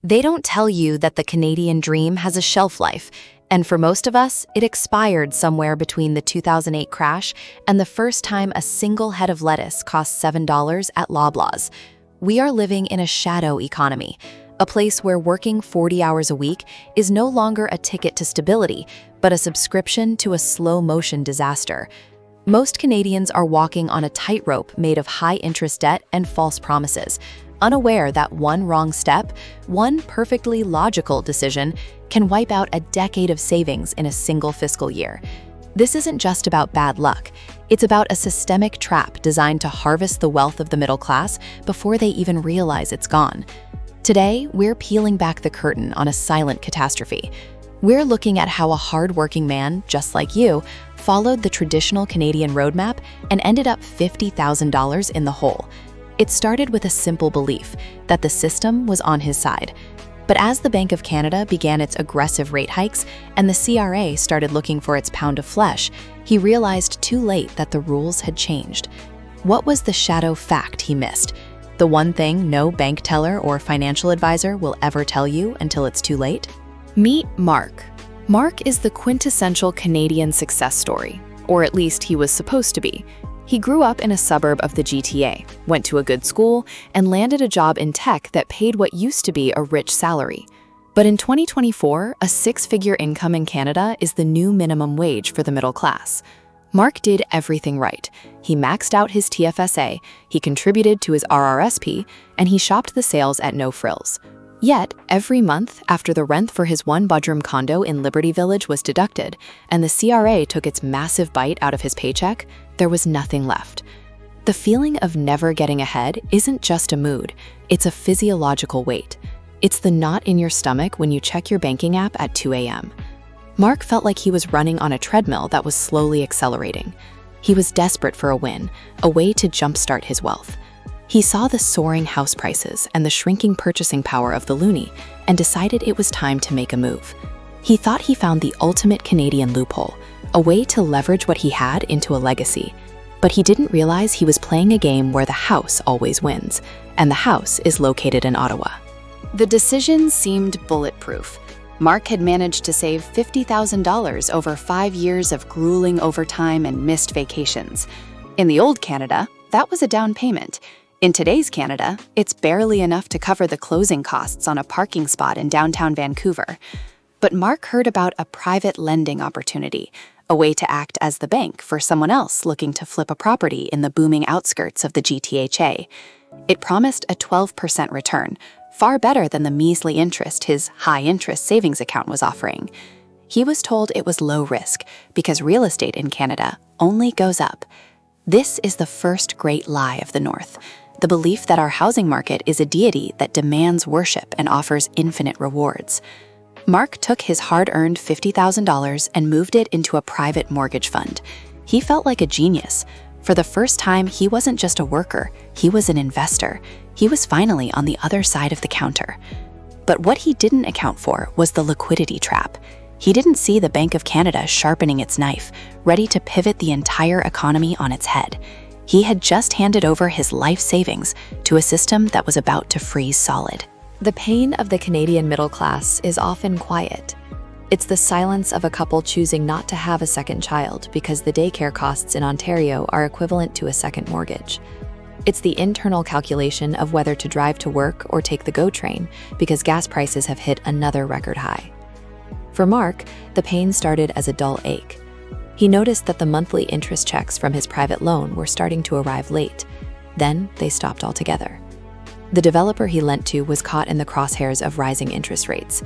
They don't tell you that the Canadian dream has a shelf life, and for most of us, it expired somewhere between the 2008 crash and the first time a single head of lettuce cost $7 at Loblaws. We are living in a shadow economy, a place where working 40 hours a week is no longer a ticket to stability, but a subscription to a slow-motion disaster. Most Canadians are walking on a tightrope made of high-interest debt and false promises, unaware that one wrong step, one perfectly logical decision, can wipe out a decade of savings in a single fiscal year. This isn't just about bad luck. It's about a systemic trap designed to harvest the wealth of the middle class before they even realize it's gone. Today, we're peeling back the curtain on a silent catastrophe. We're looking at how a hard-working man, just like you, followed the traditional Canadian roadmap and ended up $50,000 in the hole. It started with a simple belief that the system was on his side. But as the Bank of Canada began its aggressive rate hikes and the CRA started looking for its pound of flesh, he realized too late that the rules had changed. What was the shadow fact he missed? The one thing no bank teller or financial advisor will ever tell you until it's too late? Meet Mark. Mark is the quintessential Canadian success story, or at least he was supposed to be. He grew up in a suburb of the GTA, went to a good school, and landed a job in tech that paid what used to be a rich salary. But in 2024, a six-figure income in Canada is the new minimum wage for the middle class. Mark did everything right. He maxed out his TFSA, he contributed to his RRSP, and he shopped the sales at no frills. Yet, every month, after the rent for his one-bedroom condo in Liberty Village was deducted, and the CRA took its massive bite out of his paycheck, there was nothing left. The feeling of never getting ahead isn't just a mood, it's a physiological weight. It's the knot in your stomach when you check your banking app at 2 a.m. Mark felt like he was running on a treadmill that was slowly accelerating. He was desperate for a win, a way to jumpstart his wealth. He saw the soaring house prices and the shrinking purchasing power of the loonie and decided it was time to make a move. He thought he found the ultimate Canadian loophole, a way to leverage what he had into a legacy. But he didn't realize he was playing a game where the house always wins, and the house is located in Ottawa. The decision seemed bulletproof. Mark had managed to save $50,000 over 5 years of grueling overtime and missed vacations. In the old Canada, that was a down payment. In today's Canada, it's barely enough to cover the closing costs on a parking spot in downtown Vancouver. But Mark heard about a private lending opportunity, a way to act as the bank for someone else looking to flip a property in the booming outskirts of the GTHA. It promised a 12% return, far better than the measly interest his high-interest savings account was offering. He was told it was low risk because real estate in Canada only goes up. This is the first great lie of the North, the belief that our housing market is a deity that demands worship and offers infinite rewards. Mark took his hard-earned $50,000 and moved it into a private mortgage fund. He felt like a genius. For the first time, he wasn't just a worker, he was an investor. He was finally on the other side of the counter. But what he didn't account for was the liquidity trap. He didn't see the Bank of Canada sharpening its knife, ready to pivot the entire economy on its head. He had just handed over his life savings to a system that was about to freeze solid. The pain of the Canadian middle class is often quiet. It's the silence of a couple choosing not to have a second child because the daycare costs in Ontario are equivalent to a second mortgage. It's the internal calculation of whether to drive to work or take the GO train because gas prices have hit another record high. For Mark, the pain started as a dull ache. He noticed that the monthly interest checks from his private loan were starting to arrive late. Then they stopped altogether. The developer he lent to was caught in the crosshairs of rising interest rates.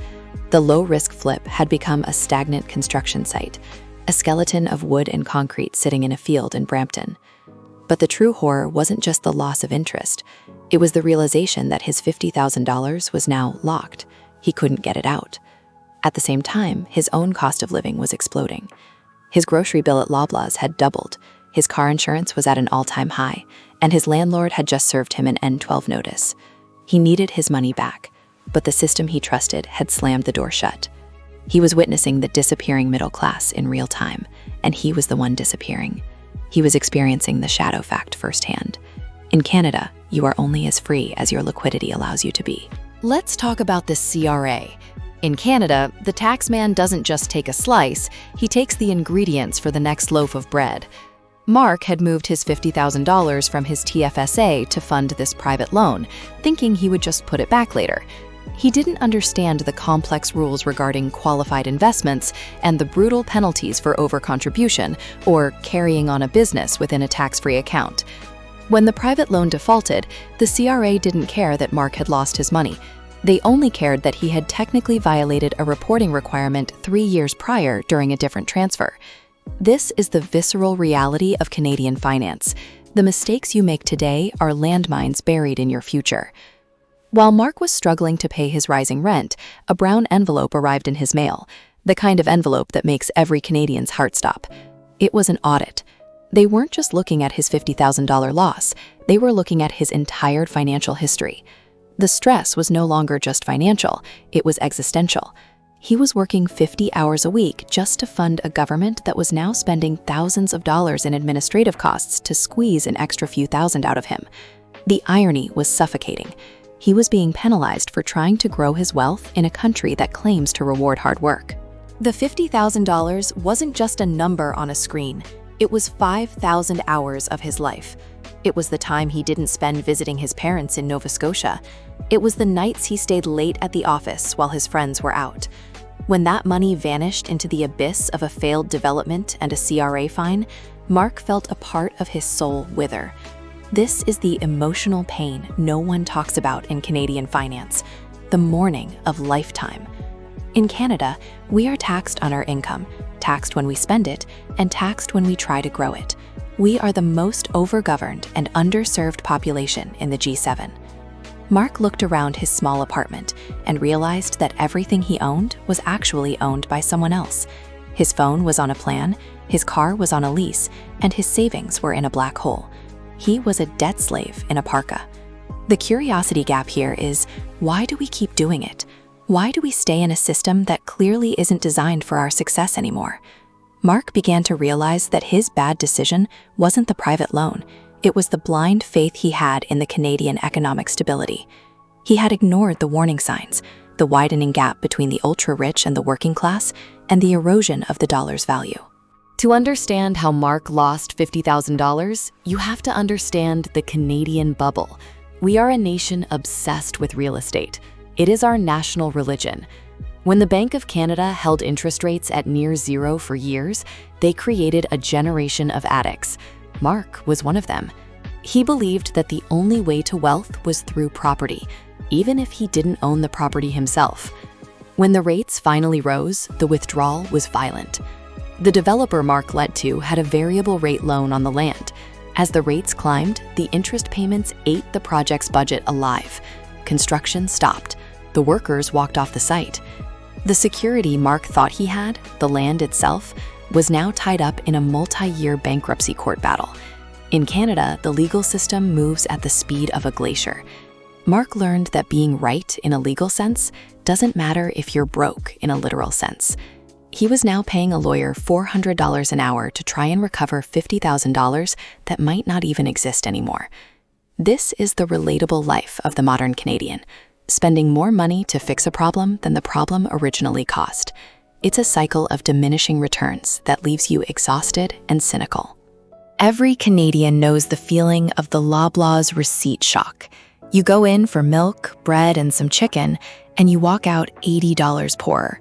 The low-risk flip had become a stagnant construction site, a skeleton of wood and concrete sitting in a field in Brampton. But the true horror wasn't just the loss of interest. It was the realization that his $50,000 was now locked. He couldn't get it out. At the same time, his own cost of living was exploding. His grocery bill at Loblaws had doubled, his car insurance was at an all-time high, and his landlord had just served him an N12 notice. He needed his money back, but the system he trusted had slammed the door shut. He was witnessing the disappearing middle class in real time, and he was the one disappearing. He was experiencing the shadow fact firsthand. In Canada, you are only as free as your liquidity allows you to be. Let's talk about the CRA. In Canada, the taxman doesn't just take a slice, he takes the ingredients for the next loaf of bread. Mark had moved his $50,000 from his TFSA to fund this private loan, thinking he would just put it back later. He didn't understand the complex rules regarding qualified investments and the brutal penalties for overcontribution or carrying on a business within a tax-free account. When the private loan defaulted, the CRA didn't care that Mark had lost his money. They only cared that he had technically violated a reporting requirement 3 years prior during a different transfer. This is the visceral reality of Canadian finance. The mistakes you make today are landmines buried in your future. While Mark was struggling to pay his rising rent, a brown envelope arrived in his mail, the kind of envelope that makes every Canadian's heart stop. It was an audit. They weren't just looking at his $50,000 loss, they were looking at his entire financial history. The stress was no longer just financial, it was existential. He was working 50 hours a week just to fund a government that was now spending thousands of dollars in administrative costs to squeeze an extra few thousand out of him. The irony was suffocating. He was being penalized for trying to grow his wealth in a country that claims to reward hard work. The $50,000 wasn't just a number on a screen. It was 5,000 hours of his life. It was the time he didn't spend visiting his parents in Nova Scotia. It was the nights he stayed late at the office while his friends were out. When that money vanished into the abyss of a failed development and a CRA fine, Mark felt a part of his soul wither. This is the emotional pain no one talks about in Canadian finance, the mourning of lifetime. In Canada, we are taxed on our income, taxed when we spend it, and taxed when we try to grow it. We are the most overgoverned and underserved population in the G7. Mark looked around his small apartment and realized that everything he owned was actually owned by someone else. His phone was on a plan, his car was on a lease, and his savings were in a black hole. He was a debt slave in a parka. The curiosity gap here is, why do we keep doing it? Why do we stay in a system that clearly isn't designed for our success anymore? Mark began to realize that his bad decision wasn't the private loan. It was the blind faith he had in the Canadian economic stability. He had ignored the warning signs, the widening gap between the ultra-rich and the working class, and the erosion of the dollar's value. To understand how Mark lost $50,000, you have to understand the Canadian bubble. We are a nation obsessed with real estate. It is our national religion. When the Bank of Canada held interest rates at near zero for years, they created a generation of addicts. Mark was one of them. He believed that the only way to wealth was through property, even if he didn't own the property himself. When the rates finally rose, the withdrawal was violent. The developer Mark led to had a variable rate loan on the land. As the rates climbed, the interest payments ate the project's budget alive. Construction stopped. The workers walked off the site. The security Mark thought he had, the land itself, was now tied up in a multi-year bankruptcy court battle. In Canada, the legal system moves at the speed of a glacier. Mark learned that being right in a legal sense doesn't matter if you're broke in a literal sense. He was now paying a lawyer $400 an hour to try and recover $50,000 that might not even exist anymore. This is the relatable life of the modern Canadian, spending more money to fix a problem than the problem originally cost. It's a cycle of diminishing returns that leaves you exhausted and cynical. Every Canadian knows the feeling of the Loblaws receipt shock. You go in for milk, bread, and some chicken, and you walk out $80 poorer.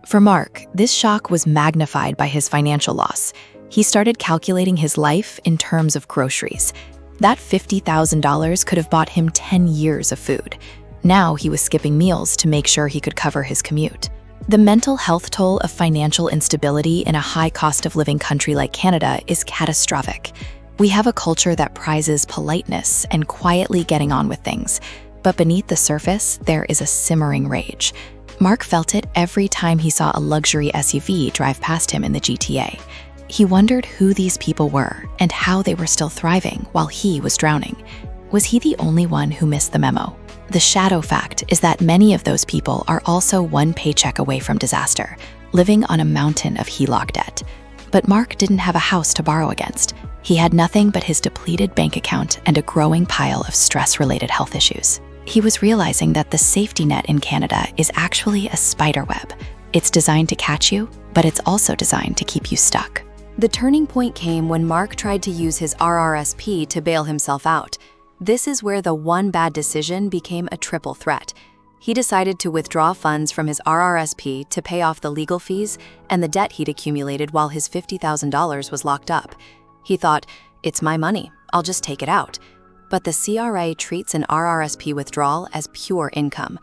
For Mark, this shock was magnified by his financial loss. He started calculating his life in terms of groceries. That $50,000 could have bought him 10 years of food. Now he was skipping meals to make sure he could cover his commute. The mental health toll of financial instability in a high cost of living country like Canada is catastrophic. We have a culture that prizes politeness and quietly getting on with things. But beneath the surface, there is a simmering rage. Mark felt it every time he saw a luxury SUV drive past him in the GTA. He wondered who these people were and how they were still thriving while he was drowning. Was he the only one who missed the memo? The shadow fact is that many of those people are also one paycheck away from disaster, living on a mountain of HELOC debt. But Mark didn't have a house to borrow against. He had nothing but his depleted bank account and a growing pile of stress-related health issues. He was realizing that the safety net in Canada is actually a spider web. It's designed to catch you, but it's also designed to keep you stuck. The turning point came when Mark tried to use his RRSP to bail himself out. This is where the one bad decision became a triple threat. He decided to withdraw funds from his RRSP to pay off the legal fees and the debt he'd accumulated while his $50,000 was locked up. He thought, "It's my money, I'll just take it out." But the CRA treats an RRSP withdrawal as pure income.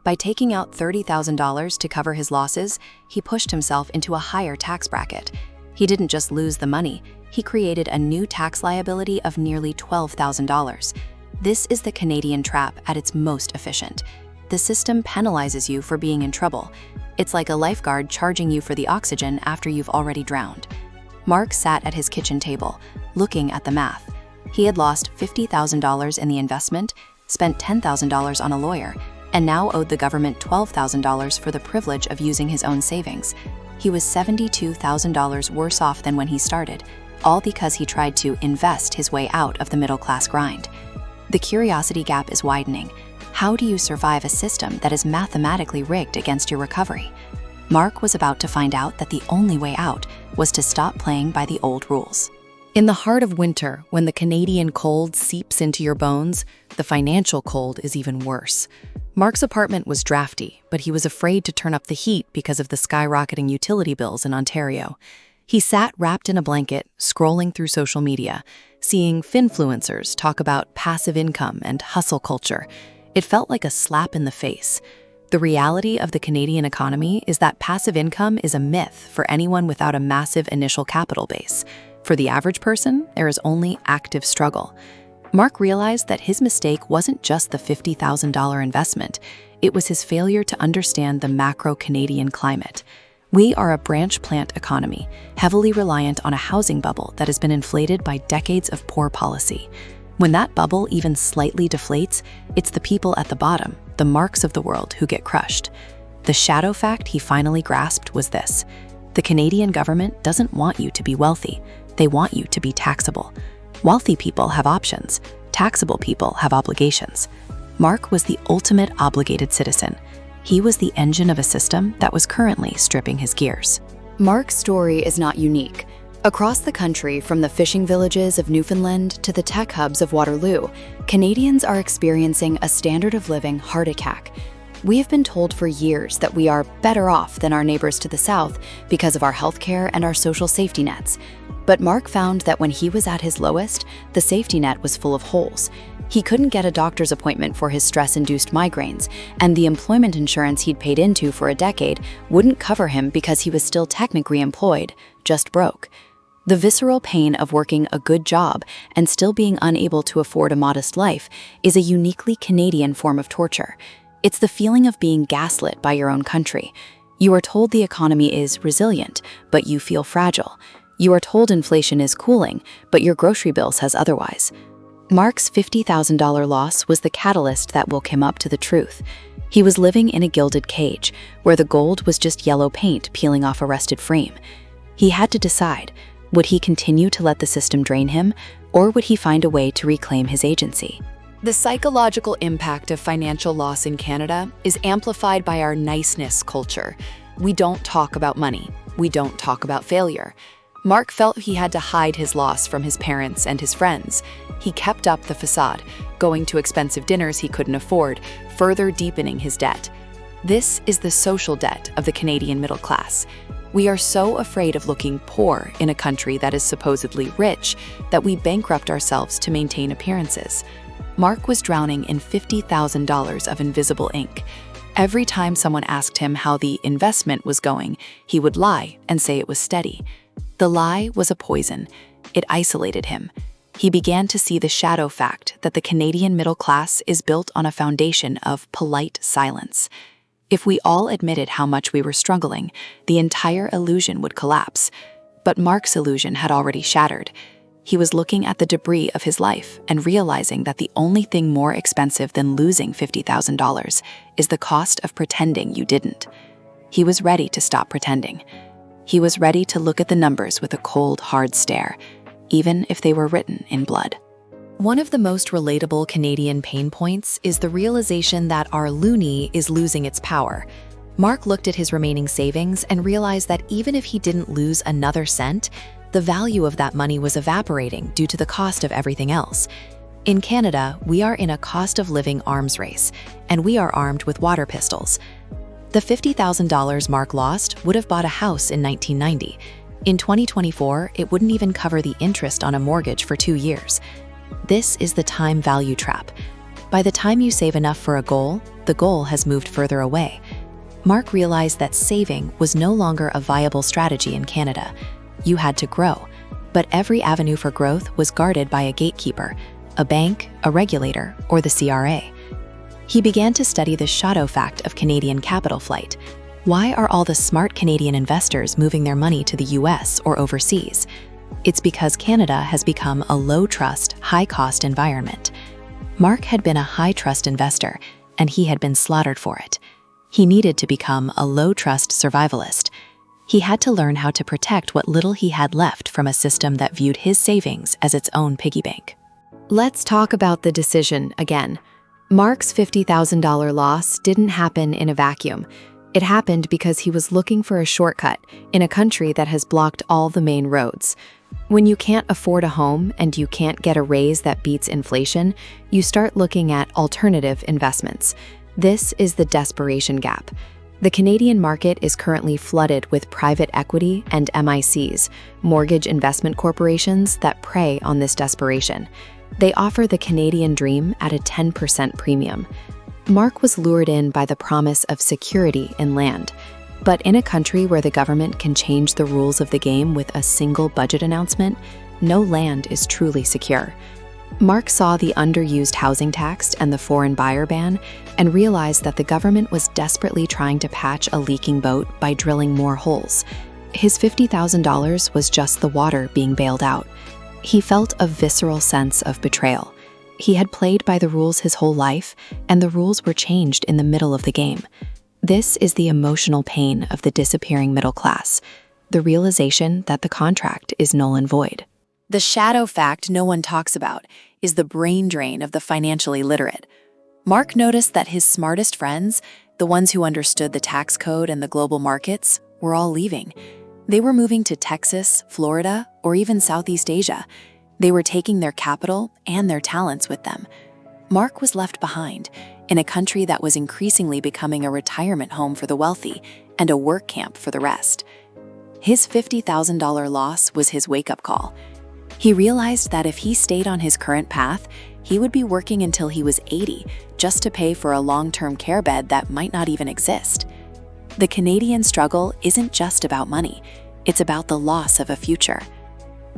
By taking out $30,000 to cover his losses, he pushed himself into a higher tax bracket. He didn't just lose the money, he created a new tax liability of nearly $12,000. This is the Canadian trap at its most efficient. The system penalizes you for being in trouble. It's like a lifeguard charging you for the oxygen after you've already drowned. Mark sat at his kitchen table, looking at the math. He had lost $50,000 in the investment, spent $10,000 on a lawyer, and now owed the government $12,000 for the privilege of using his own savings. He was $72,000 worse off than when he started, all because he tried to invest his way out of the middle-class grind. The curiosity gap is widening. How do you survive a system that is mathematically rigged against your recovery? Mark was about to find out that the only way out was to stop playing by the old rules. In the heart of winter, when the Canadian cold seeps into your bones, the financial cold is even worse. Mark's apartment was drafty, but he was afraid to turn up the heat because of the skyrocketing utility bills in Ontario. He sat wrapped in a blanket, scrolling through social media, seeing finfluencers talk about passive income and hustle culture. It felt like a slap in the face. The reality of the Canadian economy is that passive income is a myth for anyone without a massive initial capital base. For the average person, there is only active struggle. Mark realized that his mistake wasn't just the $50,000 investment, it was his failure to understand the macro Canadian climate. We are a branch plant economy, heavily reliant on a housing bubble that has been inflated by decades of poor policy. When that bubble even slightly deflates, it's the people at the bottom, the Marks of the world, who get crushed. The shadow fact he finally grasped was this: the Canadian government doesn't want you to be wealthy, they want you to be taxable. Wealthy people have options, taxable people have obligations. Mark was the ultimate obligated citizen. He was the engine of a system that was currently stripping his gears. Mark's story is not unique. Across the country, from the fishing villages of Newfoundland to the tech hubs of Waterloo, Canadians are experiencing a standard of living heart attack. We have been told for years that we are better off than our neighbors to the south because of our healthcare and our social safety nets. But Mark found that when he was at his lowest, the safety net was full of holes. He couldn't get a doctor's appointment for his stress-induced migraines, and the employment insurance he'd paid into for a decade wouldn't cover him because he was still technically employed, just broke. The visceral pain of working a good job and still being unable to afford a modest life is a uniquely Canadian form of torture. It's the feeling of being gaslit by your own country. You are told the economy is resilient, but you feel fragile. You are told inflation is cooling, but your grocery bill says otherwise. Mark's $50,000 loss was the catalyst that woke him up to the truth. He was living in a gilded cage, where the gold was just yellow paint peeling off a rusted frame. He had to decide. Would he continue to let the system drain him, or would he find a way to reclaim his agency? The psychological impact of financial loss in Canada is amplified by our niceness culture. We don't talk about money. We don't talk about failure. Mark felt he had to hide his loss from his parents and his friends. He kept up the facade, going to expensive dinners he couldn't afford, further deepening his debt. This is the social debt of the Canadian middle class. We are so afraid of looking poor in a country that is supposedly rich that we bankrupt ourselves to maintain appearances. Mark was drowning in $50,000 of invisible ink. Every time someone asked him how the investment was going, he would lie and say it was steady. The lie was a poison. It isolated him. He began to see the shadow fact that the Canadian middle class is built on a foundation of polite silence. If we all admitted how much we were struggling, the entire illusion would collapse. But Mark's illusion had already shattered. He was looking at the debris of his life and realizing that the only thing more expensive than losing $50,000 is the cost of pretending you didn't. He was ready to stop pretending. He was ready to look at the numbers with a cold, hard stare, even if they were written in blood. One of the most relatable Canadian pain points is the realization that our loonie is losing its power. Mark looked at his remaining savings and realized that even if he didn't lose another cent, the value of that money was evaporating due to the cost of everything else. In Canada, we are in a cost of living arms race, and we are armed with water pistols. The $50,000 Mark lost would have bought a house in 1990. In 2024, it wouldn't even cover the interest on a mortgage for 2 years. This is the time value trap. By the time you save enough for a goal, the goal has moved further away. Mark realized that saving was no longer a viable strategy in Canada. You had to grow, but every avenue for growth was guarded by a gatekeeper, a bank, a regulator, or the CRA. He began to study the shadow fact of Canadian capital flight. Why are all the smart Canadian investors moving their money to the US or overseas? It's because Canada has become a low-trust, high-cost environment. Mark had been a high-trust investor, and he had been slaughtered for it. He needed to become a low-trust survivalist. He had to learn how to protect what little he had left from a system that viewed his savings as its own piggy bank. Let's talk about the decision again. Mark's $50,000 loss didn't happen in a vacuum. It happened because he was looking for a shortcut in a country that has blocked all the main roads. When you can't afford a home and you can't get a raise that beats inflation, you start looking at alternative investments. This is the desperation gap. The Canadian market is currently flooded with private equity and MICs, mortgage investment corporations that prey on this desperation. They offer the Canadian dream at a 10% premium. Mark was lured in by the promise of security in land. But in a country where the government can change the rules of the game with a single budget announcement, no land is truly secure. Mark saw the underused housing tax and the foreign buyer ban and realized that the government was desperately trying to patch a leaking boat by drilling more holes. His $50,000 was just the water being bailed out. He felt a visceral sense of betrayal. He had played by the rules his whole life, and the rules were changed in the middle of the game. This is the emotional pain of the disappearing middle class, the realization that the contract is null and void. The shadow fact no one talks about is the brain drain of the financially literate. Mark noticed that his smartest friends, the ones who understood the tax code and the global markets, were all leaving. They were moving to Texas, Florida, or even Southeast Asia. They were taking their capital and their talents with them. Mark was left behind in a country that was increasingly becoming a retirement home for the wealthy and a work camp for the rest. His $50,000 loss was his wake-up call. He realized that if he stayed on his current path, he would be working until he was 80 just to pay for a long-term care bed that might not even exist. The Canadian struggle isn't just about money, it's about the loss of a future.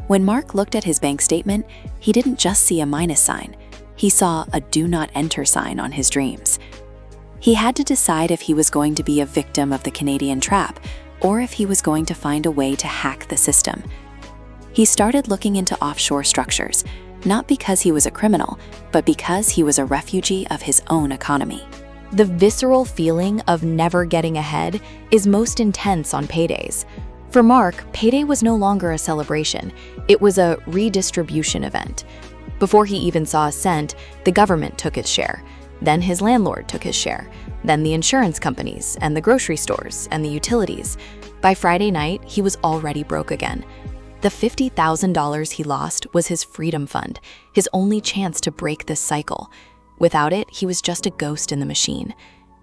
When Mark looked at his bank statement, he didn't just see a minus sign. He saw a do not enter sign on his dreams. He had to decide if he was going to be a victim of the Canadian trap or if he was going to find a way to hack the system. He started looking into offshore structures, not because he was a criminal, but because he was a refugee of his own economy. The visceral feeling of never getting ahead is most intense on paydays. For Mark, payday was no longer a celebration. It was a redistribution event. Before he even saw a cent, the government took its share. Then his landlord took his share. Then the insurance companies and the grocery stores and the utilities. By Friday night, he was already broke again. The $50,000 he lost was his freedom fund, his only chance to break this cycle. Without it, he was just a ghost in the machine.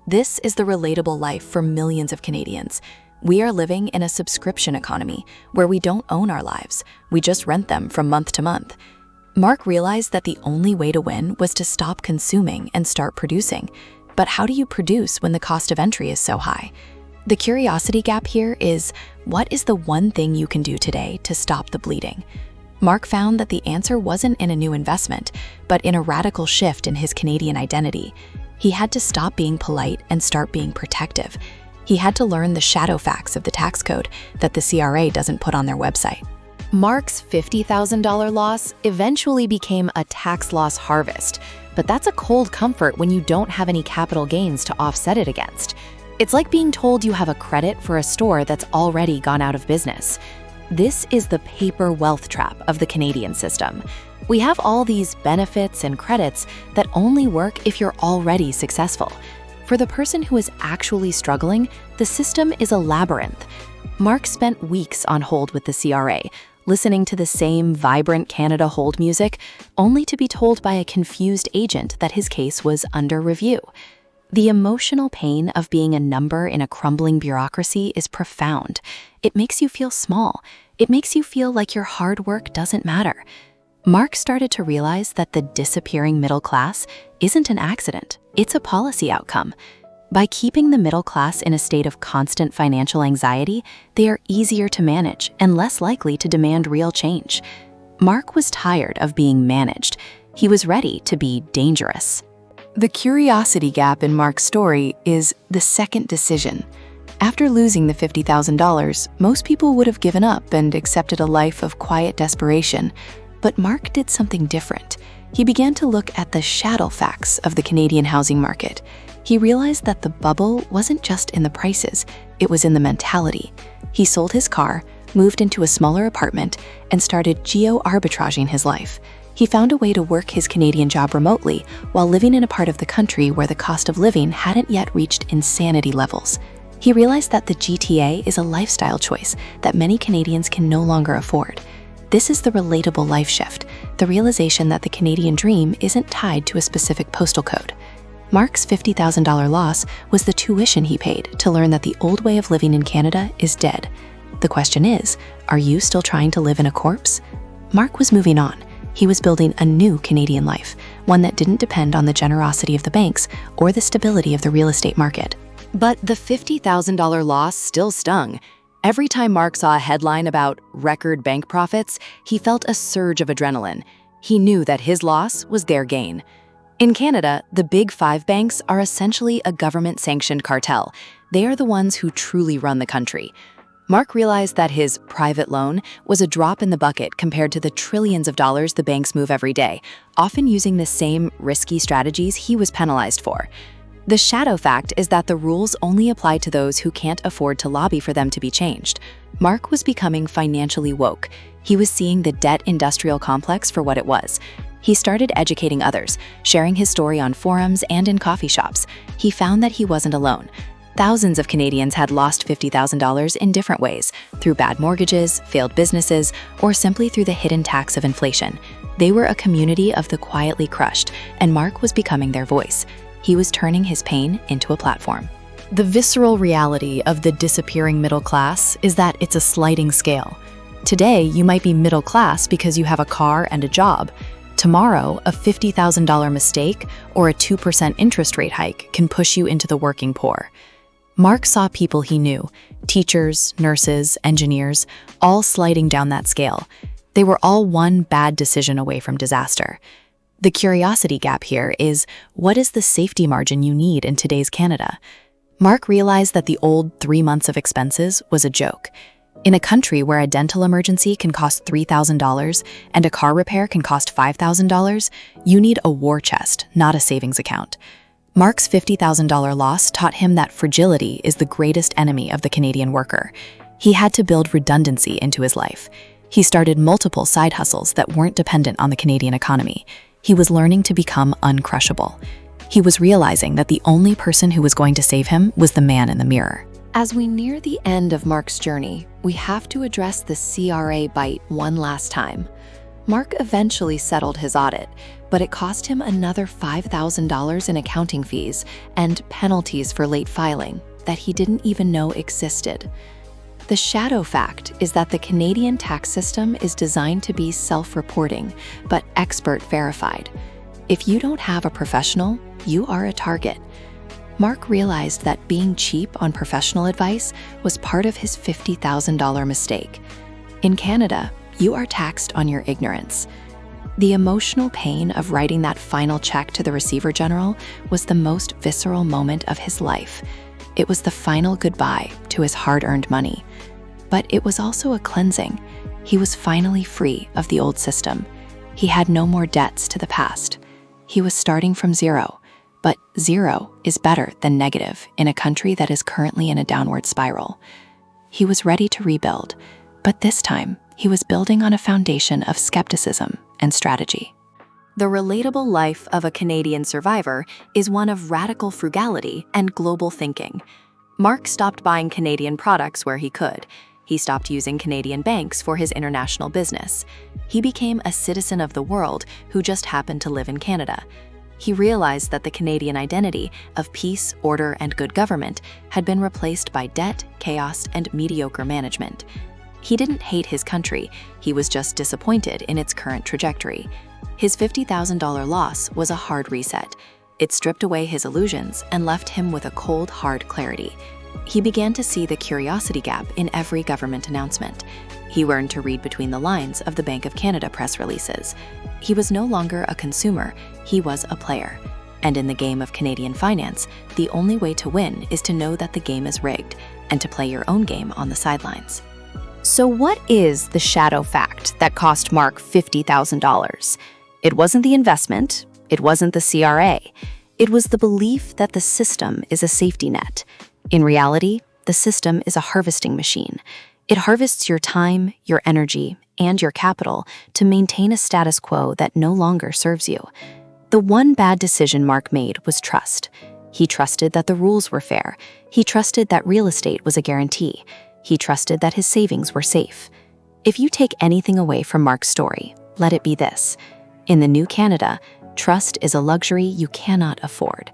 This is the relatable life for millions of Canadians. We are living in a subscription economy where we don't own our lives. We just rent them from month to month. Mark realized that the only way to win was to stop consuming and start producing. But how do you produce when the cost of entry is so high? The curiosity gap here is, what is the one thing you can do today to stop the bleeding? Mark found that the answer wasn't in a new investment, but in a radical shift in his Canadian identity. He had to stop being polite and start being protective. He had to learn the shadow facts of the tax code that the CRA doesn't put on their website. Mark's $50,000 loss eventually became a tax loss harvest, but that's a cold comfort when you don't have any capital gains to offset it against. It's like being told you have a credit for a store that's already gone out of business. This is the paper wealth trap of the Canadian system. We have all these benefits and credits that only work if you're already successful. For the person who is actually struggling, the system is a labyrinth. Mark spent weeks on hold with the CRA, listening to the same vibrant Canada hold music, only to be told by a confused agent that his case was under review. The emotional pain of being a number in a crumbling bureaucracy is profound. It makes you feel small. It makes you feel like your hard work doesn't matter. Mark started to realize that the disappearing middle class isn't an accident, it's a policy outcome. By keeping the middle class in a state of constant financial anxiety, they are easier to manage and less likely to demand real change. Mark was tired of being managed. He was ready to be dangerous. The curiosity gap in Mark's story is the second decision. After losing the $50,000, most people would have given up and accepted a life of quiet desperation. But Mark did something different. He began to look at the shadow facts of the Canadian housing market. He realized that the bubble wasn't just in the prices, it was in the mentality. He sold his car, moved into a smaller apartment, and started geo-arbitraging his life. He found a way to work his Canadian job remotely while living in a part of the country where the cost of living hadn't yet reached insanity levels. He realized that the GTA is a lifestyle choice that many Canadians can no longer afford. This is the relatable life shift, the realization that the Canadian dream isn't tied to a specific postal code. Mark's $50,000 loss was the tuition he paid to learn that the old way of living in Canada is dead. The question is, are you still trying to live in a corpse? Mark was moving on. He was building a new Canadian life, one that didn't depend on the generosity of the banks or the stability of the real estate market. But the $50,000 loss still stung. Every time Mark saw a headline about record bank profits, he felt a surge of adrenaline. He knew that his loss was their gain. In Canada, the Big Five banks are essentially a government-sanctioned cartel. They are the ones who truly run the country. Mark realized that his private loan was a drop in the bucket compared to the trillions of dollars the banks move every day, often using the same risky strategies he was penalized for. The shadow fact is that the rules only apply to those who can't afford to lobby for them to be changed. Mark was becoming financially woke. He was seeing the debt industrial complex for what it was. He started educating others, sharing his story on forums and in coffee shops. He found that he wasn't alone. Thousands of Canadians had lost $50,000 in different ways, through bad mortgages, failed businesses, or simply through the hidden tax of inflation. They were a community of the quietly crushed, and Mark was becoming their voice. He was turning his pain into a platform. The visceral reality of the disappearing middle class is that it's a sliding scale. Today, you might be middle class because you have a car and a job. Tomorrow, a $50,000 mistake or a 2% interest rate hike can push you into the working poor. Mark saw people he knew, teachers, nurses, engineers, all sliding down that scale. They were all one bad decision away from disaster. The curiosity gap here is, what is the safety margin you need in today's Canada? Mark realized that the old 3 months of expenses was a joke. In a country where a dental emergency can cost $3,000 and a car repair can cost $5,000, you need a war chest, not a savings account. Mark's $50,000 loss taught him that fragility is the greatest enemy of the Canadian worker. He had to build redundancy into his life. He started multiple side hustles that weren't dependent on the Canadian economy. He was learning to become uncrushable. He was realizing that the only person who was going to save him was the man in the mirror. As we near the end of Mark's journey, we have to address the CRA bite one last time. Mark eventually settled his audit, but it cost him another $5,000 in accounting fees and penalties for late filing that he didn't even know existed. The shadow fact is that the Canadian tax system is designed to be self-reporting, but expert verified. If you don't have a professional, you are a target. Mark realized that being cheap on professional advice was part of his $50,000 mistake. In Canada, you are taxed on your ignorance. The emotional pain of writing that final check to the Receiver General was the most visceral moment of his life. It was the final goodbye to his hard-earned money. But it was also a cleansing. He was finally free of the old system. He had no more debts to the past. He was starting from zero. But zero is better than negative in a country that is currently in a downward spiral. He was ready to rebuild, but this time he was building on a foundation of skepticism and strategy. The relatable life of a Canadian survivor is one of radical frugality and global thinking. Mark stopped buying Canadian products where he could. He stopped using Canadian banks for his international business. He became a citizen of the world who just happened to live in Canada. He realized that the Canadian identity of peace, order, and good government had been replaced by debt, chaos, and mediocre management. He didn't hate his country, he was just disappointed in its current trajectory. His $50,000 loss was a hard reset. It stripped away his illusions and left him with a cold, hard clarity. He began to see the curiosity gap in every government announcement. He learned to read between the lines of the Bank of Canada press releases. He was no longer a consumer, he was a player. And in the game of Canadian finance, the only way to win is to know that the game is rigged and to play your own game on the sidelines. So what is the shadow fact that cost Mark $50,000? It wasn't the investment, it wasn't the CRA, it was the belief that the system is a safety net. In reality, the system is a harvesting machine. It harvests your time, your energy, and your capital to maintain a status quo that no longer serves you. The one bad decision Mark made was trust. He trusted that the rules were fair. He trusted that real estate was a guarantee. He trusted that his savings were safe. If you take anything away from Mark's story, let it be this. In the new Canada, trust is a luxury you cannot afford.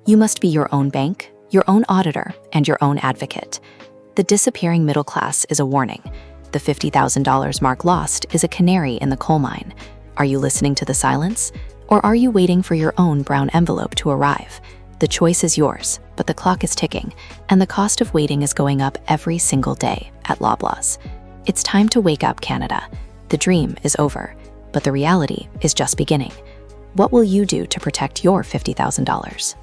You must be your own bank, your own auditor, and your own advocate. The disappearing middle class is a warning. The $50,000 Mark lost is a canary in the coal mine. Are you listening to the silence? Or are you waiting for your own brown envelope to arrive? The choice is yours, but the clock is ticking, and the cost of waiting is going up every single day at Loblaws. It's time to wake up, Canada. The dream is over, but the reality is just beginning. What will you do to protect your $50,000?